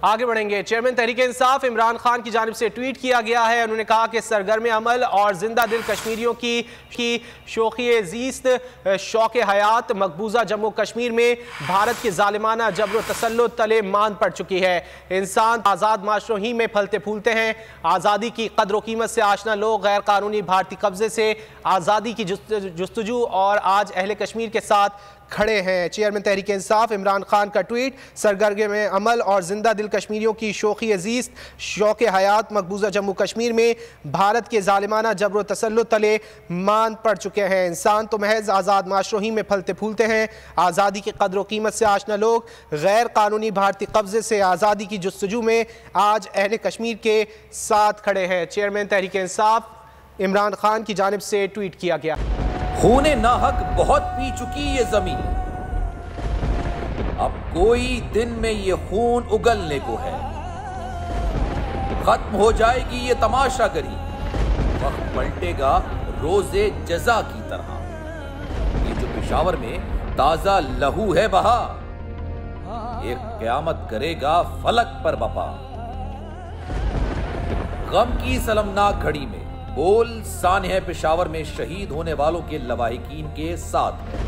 आगे बढ़ेंगे। चेयरमैन तहरीक इंसाफ इमरान खान की जानिब से ट्वीट किया गया है। उन्होंने कहा कि सरगर्म अमल और जिंदा दिल कश्मीरियों की शौक़ ज़ीस्त शौक़ हयात मकबूजा जम्मू कश्मीर में भारत के जालिमाना जबर तसल्लुत तले मान पड़ चुकी है। इंसान आज़ाद माशरों ही में फलते फूलते हैं। आज़ादी की कदर कीमत से आशना लोग गैर कानूनी भारतीय कब्जे से आज़ादी की जुस्तजू और आज अहले कश्मीर के साथ खड़े हैं। चेयरमैन तहरीक इंसाफ इमरान खान का ट्वीट। सरगर्म अमल और जिंदा दिल कश्मीरियों की शौक़ अज़ीज़ शौक़ हयात मकबूजा जम्मू कश्मीर में भारत के जालिमाना जबर तसल्लुत तले मान पड़ चुके हैं। इंसान तो महज आज़ाद माशरों ही में फलते फूलते हैं। आज़ादी की कदर कीमत से आशना लोग गैर कानूनी भारतीय कब्जे से आज़ादी की जुस्तजू में आज अहले कश्मीर के साथ खड़े हैं। चेयरमैन तहरीक इंसाफ इमरान खान की जानिब से ट्वीट किया गया। खूने नाहक बहुत पी चुकी ये जमीन, अब कोई दिन में ये खून उगलने को है। खत्म हो जाएगी ये तमाशागरी, वक्त पलटेगा रोजे जजा की तरह। ये जो पेशावर में ताजा लहू है बहा, एक क़यामत करेगा फलक पर बपा। गम की सलमनाक घड़ी में बोल सानह पेशावर में शहीद होने वालों के लवाहिकीन के साथ है।